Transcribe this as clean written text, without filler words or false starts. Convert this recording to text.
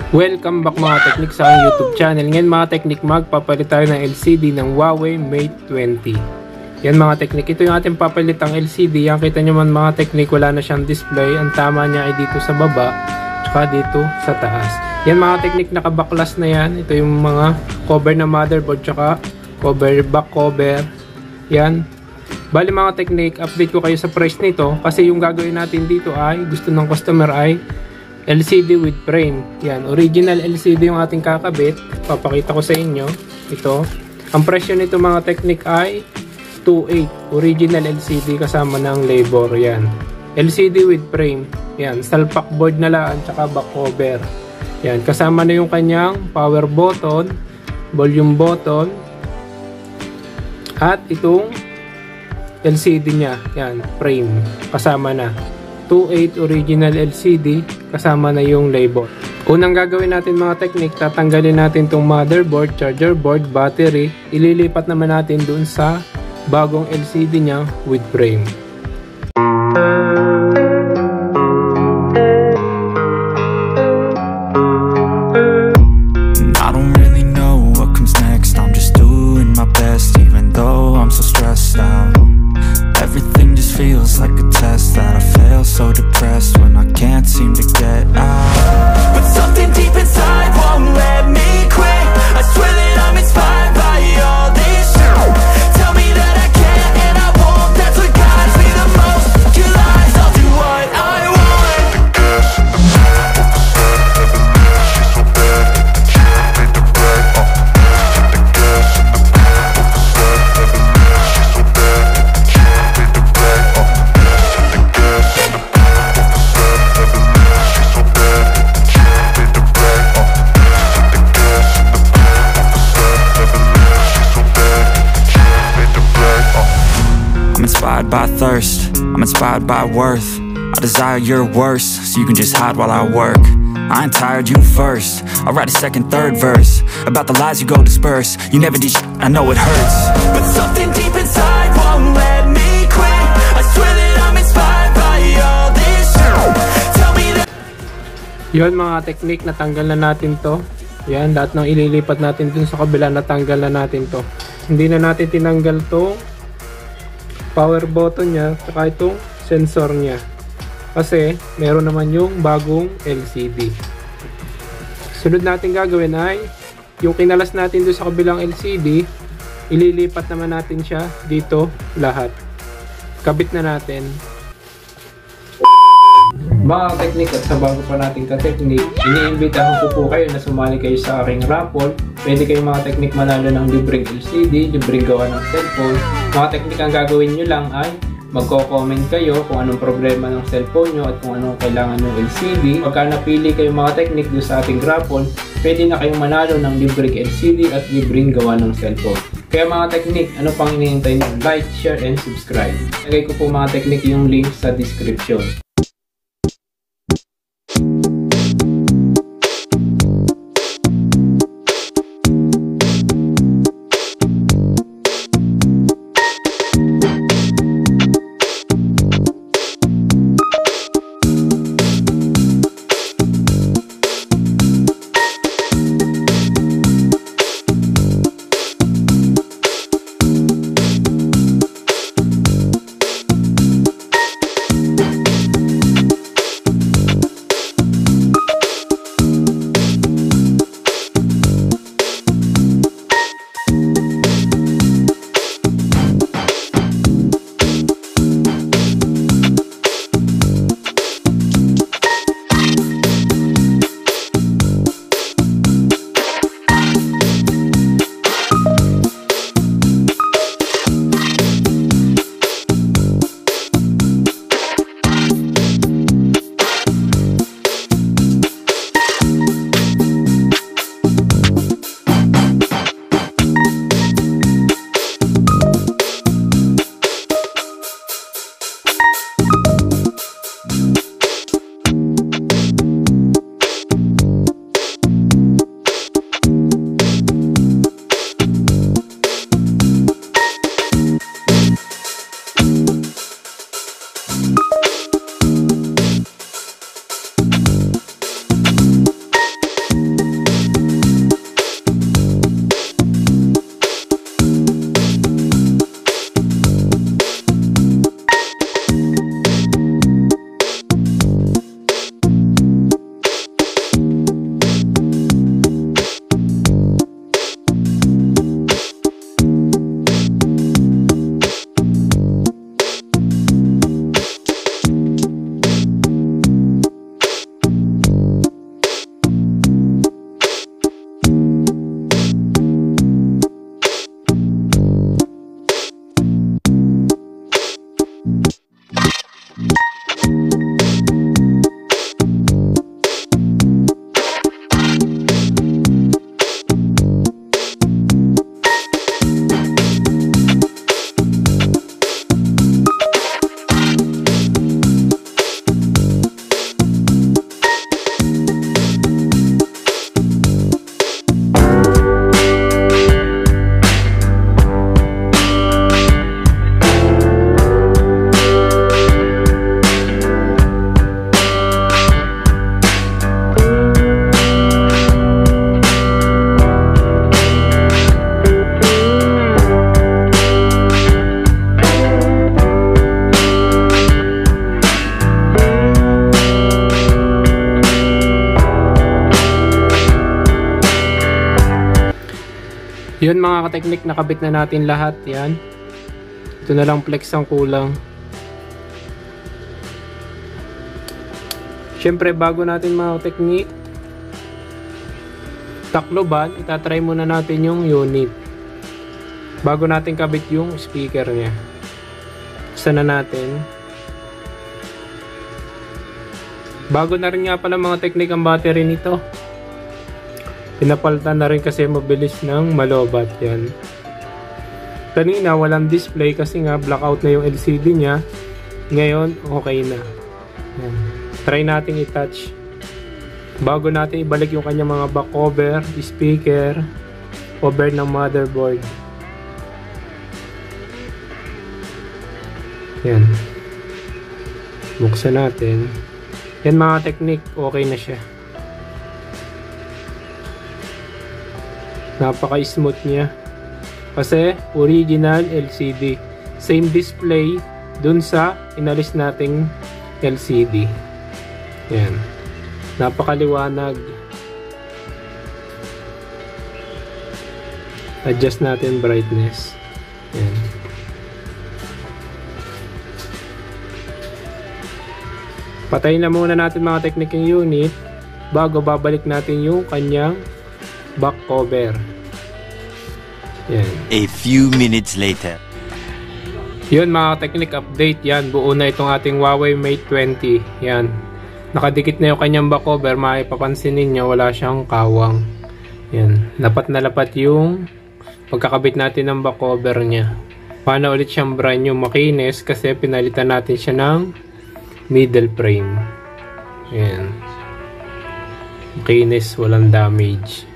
Welcome back mga teknik sa aking YouTube channel. Ngayon mga teknik, magpapalit tayo ng LCD ng Huawei Mate 20. Yan mga teknik, ito yung ating papalitang LCD. Yan kita nyo man mga teknik, wala na siyang display. Ang tama niya ay dito sa baba, tsaka dito sa taas. Yan mga teknik, nakabaklas na yan. Ito yung mga cover na motherboard, tsaka cover, back cover. Yan. Bali mga teknik, update ko kayo sa price nito. Kasi yung gagawin natin dito ay, gusto ng customer ay LCD with frame. Yan, original LCD yung ating kakabit. Papakita ko sa inyo. Ito. Ang presyo nito mga teknik ay 2.8. Original LCD kasama ng labor. Yan. LCD with frame. Yan. Salpak board na lang tsaka back cover. Yan. Kasama na yung kanyang power button, volume button, at itong LCD niya. Yan. Frame. Kasama na. 2.8 original LCD kasama na yung label. Unang gagawin natin mga teknik, tatanggalin natin itong motherboard, charger board, battery. Ililipat naman natin dun sa bagong LCD niya with frame. I don't really know what comes next. I'm just doing my best even though I'm so stressed out. Everything just feels like a test that I fail, so depressed when I can't seem to get out. But something deep inside won't let me quit. I swear that I'm inspired by all this shit. Tell me that I can't and I won't. That's what guides me the most. Your lies, I'll do what I want. The gas in the back of the set, never leave. She's so bad, hit the chair, made the bed. The gas in the back of the set, never leave. She's so bad, hit the chair, made the bed. The gas in the back of the set, never leave. She's so bad, hit the chair, made the bed. The gas in the back of the set, never leave. She's so bad, hit the chair, made the bed. I'm inspired by thirst, I'm inspired by worth. I desire your worst, so you can just hide while I work. I ain't tired, you first. I'll write a second, third verse about the lies you go disperse. You never did I know it hurts. But something deep inside won't let me quit. I swear that I'm inspired by all this shit. Tell me that. Yun mga teknik, natanggal na natin to. Yan, lahat ng ililipat natin dun sa kabila, natanggal na natin to. Hindi na natin tinanggal to power button nya, saka itong sensor nya. Kasi meron naman yung bagong LCD. Sunod natin gagawin ay yung kinalas natin doon sa kabilang LCD, ililipat naman natin siya dito lahat. Kabit na natin. Mga teknik, at sa bago pa natin ka-teknik, iniimbitahan ko po kayo na sumali kayo sa aking raffle. Pwede kayong mga teknik manalo ng libreng LCD, libreng gawa ng cellphone. Mga teknik, ang gagawin nyo lang ay magko-comment kayo kung anong problema ng cellphone nyo at kung anong kailangan ng LCD. Pagka napili kayong mga teknik doon sa ating raffle, pwede na kayong manalo ng libreng LCD at libreng gawa ng cellphone. Kaya mga teknik, ano pang hinihintay nyo? Like, share, and subscribe. Lagay ko po mga teknik yung link sa description. Yun mga ka-technic, nakabit na natin lahat. Yan. Ito na lang flex ang kulang. Siyempre bago natin mga ka-technic takloban, itatry muna natin yung unit bago natin kabit yung speaker nya. Buksan na natin. Bago na rin nga pala mga technic ang battery nito. Pinapalitan na rin kasi mabilis ng malobat. Yan. Kanina walang display kasi nga blackout na yung LCD nya. Ngayon okay na. Yan. Try natin i-touch bago natin ibalik yung kanyang mga back cover, speaker, cover ng motherboard. Yan. Buksan natin. Yan mga technic, okay na siya. Napaka-smooth niya. Kasi original LCD. Same display dun sa inalis nating LCD. Yan. Napakaliwanag. Adjust natin brightness. Yan. Patayin na muna natin mga technic yung unit bago babalik natin yung kanyang back cover. Yan. A few minutes later. Yun mga technic update. Yan, buo na itong ating Huawei Mate 20. Yan. Nakadikit na yung kanyang back cover. Maipapansin ninyo wala siyang kawang. Yan. Lapat na lapat yung pagkakabit natin ng back cover niya. Paano ulit siyang brand new, makinis kasi pinalitan natin siya ng middle frame. Ayan. Makinis, walang damage.